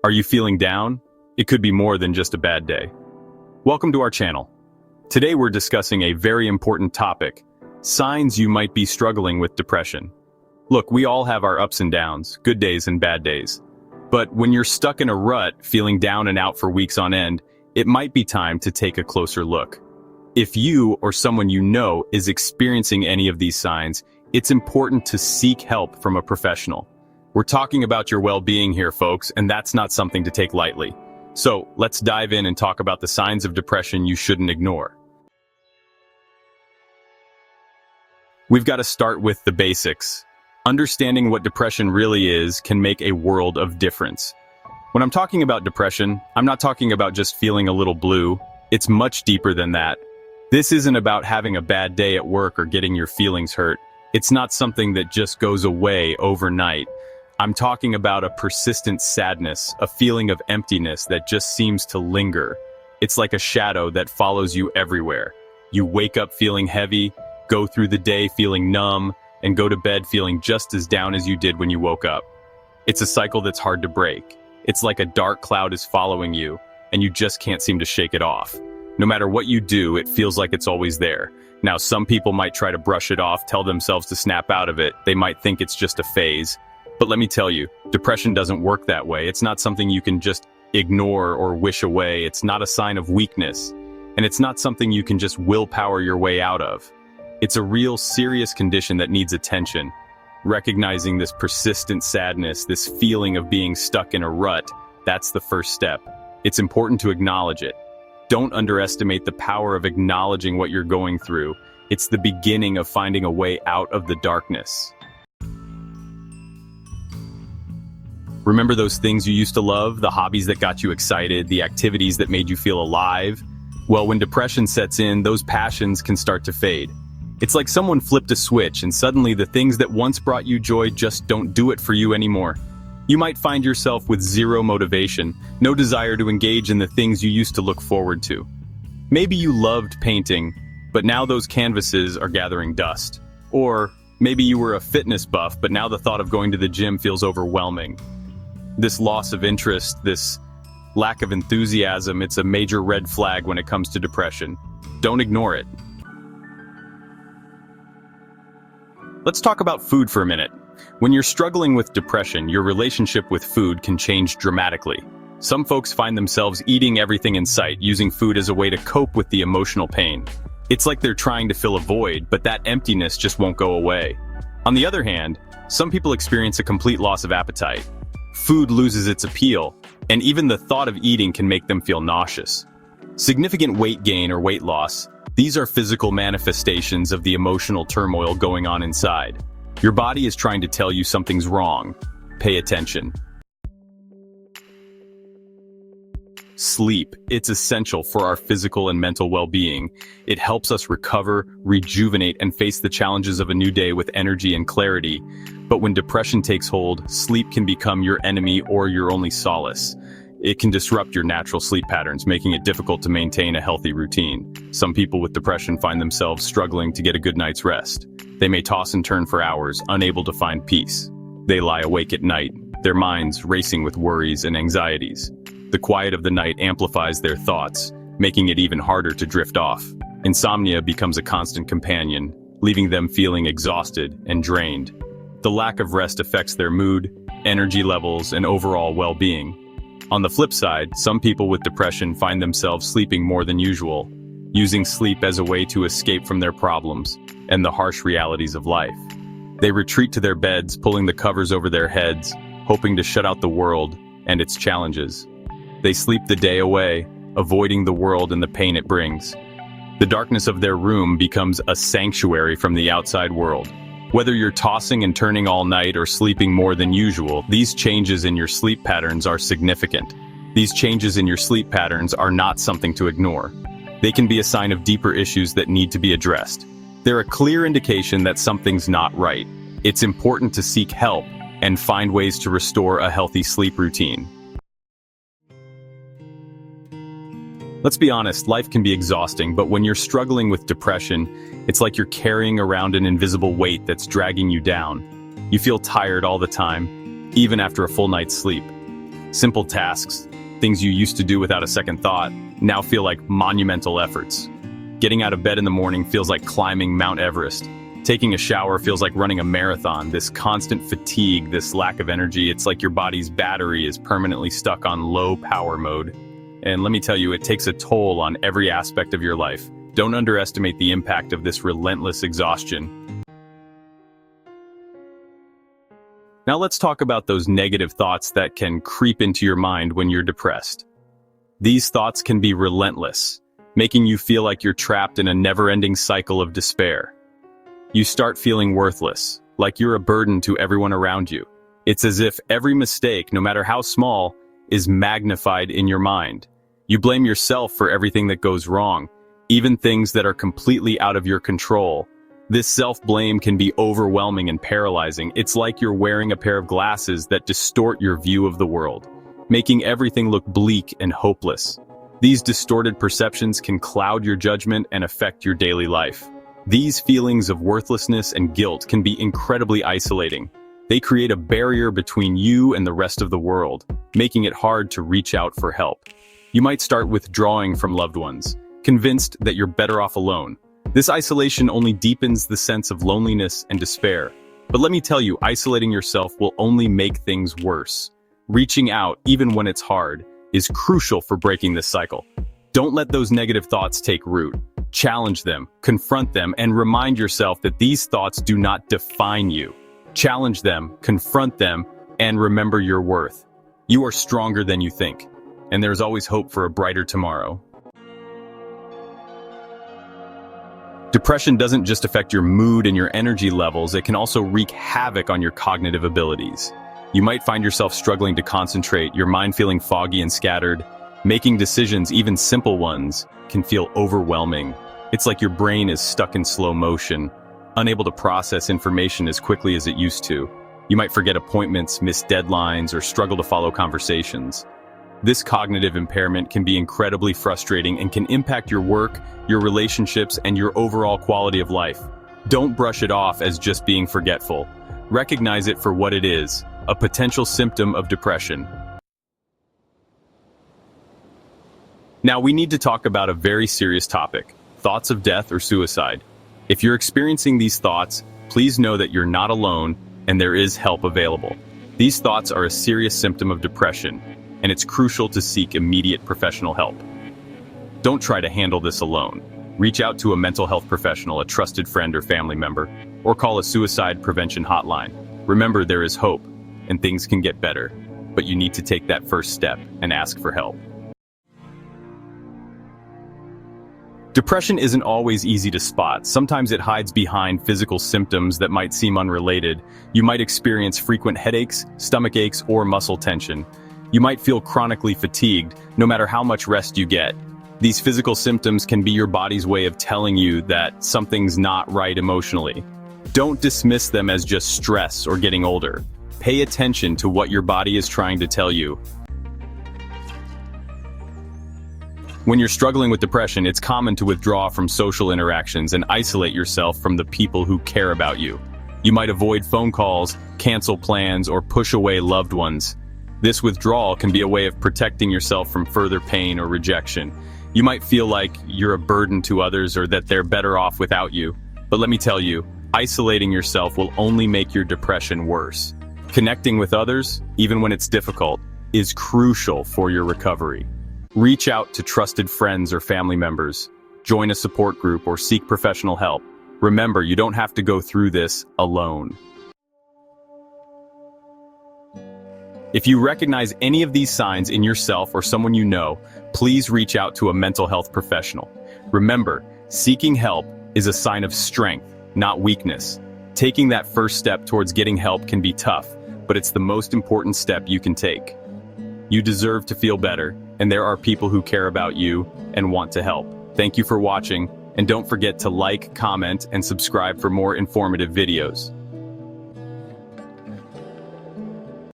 Are you feeling down? It could be more than just a bad day. Welcome to our channel. Today we're discussing a very important topic, signs you might be struggling with depression. Look, we all have our ups and downs, good days and bad days. But when you're stuck in a rut, feeling down and out for weeks on end, it might be time to take a closer look. If you or someone you know is experiencing any of these signs, it's important to seek help from a professional. We're talking about your well-being here, folks, and that's not something to take lightly. So, let's dive in and talk about the signs of depression you shouldn't ignore. We've got to start with the basics. Understanding what depression really is can make a world of difference. When I'm talking about depression, I'm not talking about just feeling a little blue. It's much deeper than that. This isn't about having a bad day at work or getting your feelings hurt. It's not something that just goes away overnight. I'm talking about a persistent sadness, a feeling of emptiness that just seems to linger. It's like a shadow that follows you everywhere. You wake up feeling heavy, go through the day feeling numb, and go to bed feeling just as down as you did when you woke up. It's a cycle that's hard to break. It's like a dark cloud is following you, and you just can't seem to shake it off. No matter what you do, it feels like it's always there. Now, some people might try to brush it off, tell themselves to snap out of it. They might think it's just a phase. But let me tell you, depression doesn't work that way. It's not something you can just ignore or wish away. It's not a sign of weakness. And it's not something you can just willpower your way out of. It's a real serious condition that needs attention. Recognizing this persistent sadness, this feeling of being stuck in a rut, that's the first step. It's important to acknowledge it. Don't underestimate the power of acknowledging what you're going through. It's the beginning of finding a way out of the darkness. Remember those things you used to love, the hobbies that got you excited, the activities that made you feel alive? Well, when depression sets in, those passions can start to fade. It's like someone flipped a switch and suddenly the things that once brought you joy just don't do it for you anymore. You might find yourself with zero motivation, no desire to engage in the things you used to look forward to. Maybe you loved painting, but now those canvases are gathering dust. Or maybe you were a fitness buff, but now the thought of going to the gym feels overwhelming. This loss of interest, this lack of enthusiasm, it's a major red flag when it comes to depression. Don't ignore it. Let's talk about food for a minute. When you're struggling with depression, your relationship with food can change dramatically. Some folks find themselves eating everything in sight, using food as a way to cope with the emotional pain. It's like they're trying to fill a void, but that emptiness just won't go away. On the other hand, some people experience a complete loss of appetite. Food loses its appeal, and even the thought of eating can make them feel nauseous. Significant weight gain or weight loss, these are physical manifestations of the emotional turmoil going on inside. Your body is trying to tell you something's wrong. Pay attention. Sleep, it's essential for our physical and mental well-being. It helps us recover, rejuvenate, and face the challenges of a new day with energy and clarity. But when depression takes hold, sleep can become your enemy or your only solace. It can disrupt your natural sleep patterns, making it difficult to maintain a healthy routine. Some people with depression find themselves struggling to get a good night's rest. They may toss and turn for hours, unable to find peace. They lie awake at night, their minds racing with worries and anxieties. The quiet of the night amplifies their thoughts, making it even harder to drift off. Insomnia becomes a constant companion, leaving them feeling exhausted and drained. The lack of rest affects their mood, energy levels, and overall well-being. On the flip side, some people with depression find themselves sleeping more than usual, using sleep as a way to escape from their problems and the harsh realities of life. They retreat to their beds, pulling the covers over their heads, hoping to shut out the world and its challenges. They sleep the day away, avoiding the world and the pain it brings. The darkness of their room becomes a sanctuary from the outside world. Whether you're tossing and turning all night or sleeping more than usual, these changes in your sleep patterns are significant. These changes in your sleep patterns are not something to ignore. They can be a sign of deeper issues that need to be addressed. They're a clear indication that something's not right. It's important to seek help and find ways to restore a healthy sleep routine. Let's be honest, life can be exhausting, but when you're struggling with depression, it's like you're carrying around an invisible weight that's dragging you down. You feel tired all the time, even after a full night's sleep. Simple tasks, things you used to do without a second thought, now feel like monumental efforts. Getting out of bed in the morning feels like climbing Mount Everest. Taking a shower feels like running a marathon. This constant fatigue, this lack of energy, it's like your body's battery is permanently stuck on low power mode. And let me tell you, it takes a toll on every aspect of your life. Don't underestimate the impact of this relentless exhaustion. Now let's talk about those negative thoughts that can creep into your mind when you're depressed. These thoughts can be relentless, making you feel like you're trapped in a never-ending cycle of despair. You start feeling worthless, like you're a burden to everyone around you. It's as if every mistake, no matter how small, is magnified in your mind. You blame yourself for everything that goes wrong, even things that are completely out of your control. This self-blame can be overwhelming and paralyzing. It's like you're wearing a pair of glasses that distort your view of the world, making everything look bleak and hopeless. These distorted perceptions can cloud your judgment and affect your daily life. These feelings of worthlessness and guilt can be incredibly isolating. They create a barrier between you and the rest of the world, making it hard to reach out for help. You might start withdrawing from loved ones, convinced that you're better off alone. This isolation only deepens the sense of loneliness and despair. But let me tell you, isolating yourself will only make things worse. Reaching out, even when it's hard, is crucial for breaking this cycle. Don't let those negative thoughts take root. Challenge them, confront them, and remind yourself that these thoughts do not define you. Challenge them, confront them, and remember your worth. You are stronger than you think, and there's always hope for a brighter tomorrow. Depression doesn't just affect your mood and your energy levels, it can also wreak havoc on your cognitive abilities. You might find yourself struggling to concentrate, your mind feeling foggy and scattered. Making decisions, even simple ones, can feel overwhelming. It's like your brain is stuck in slow motion, unable to process information as quickly as it used to. You might forget appointments, miss deadlines, or struggle to follow conversations. This cognitive impairment can be incredibly frustrating and can impact your work, your relationships, and your overall quality of life. Don't brush it off as just being forgetful. Recognize it for what it is, a potential symptom of depression. Now we need to talk about a very serious topic, thoughts of death or suicide. If you're experiencing these thoughts, please know that you're not alone and there is help available. These thoughts are a serious symptom of depression, and it's crucial to seek immediate professional help. Don't try to handle this alone. Reach out to a mental health professional, a trusted friend or family member, or call a suicide prevention hotline. Remember, there is hope, and things can get better, but you need to take that first step and ask for help. Depression isn't always easy to spot. Sometimes it hides behind physical symptoms that might seem unrelated. You might experience frequent headaches, stomach aches, or muscle tension. You might feel chronically fatigued, no matter how much rest you get. These physical symptoms can be your body's way of telling you that something's not right emotionally. Don't dismiss them as just stress or getting older. Pay attention to what your body is trying to tell you. When you're struggling with depression, it's common to withdraw from social interactions and isolate yourself from the people who care about you. You might avoid phone calls, cancel plans, or push away loved ones. This withdrawal can be a way of protecting yourself from further pain or rejection. You might feel like you're a burden to others or that they're better off without you. But let me tell you, isolating yourself will only make your depression worse. Connecting with others, even when it's difficult, is crucial for your recovery. Reach out to trusted friends or family members. Join a support group or seek professional help. Remember, you don't have to go through this alone. If you recognize any of these signs in yourself or someone you know, please reach out to a mental health professional. Remember, seeking help is a sign of strength, not weakness. Taking that first step towards getting help can be tough, but it's the most important step you can take. You deserve to feel better, and there are people who care about you and want to help. Thank you for watching, and don't forget to like, comment, and subscribe for more informative videos.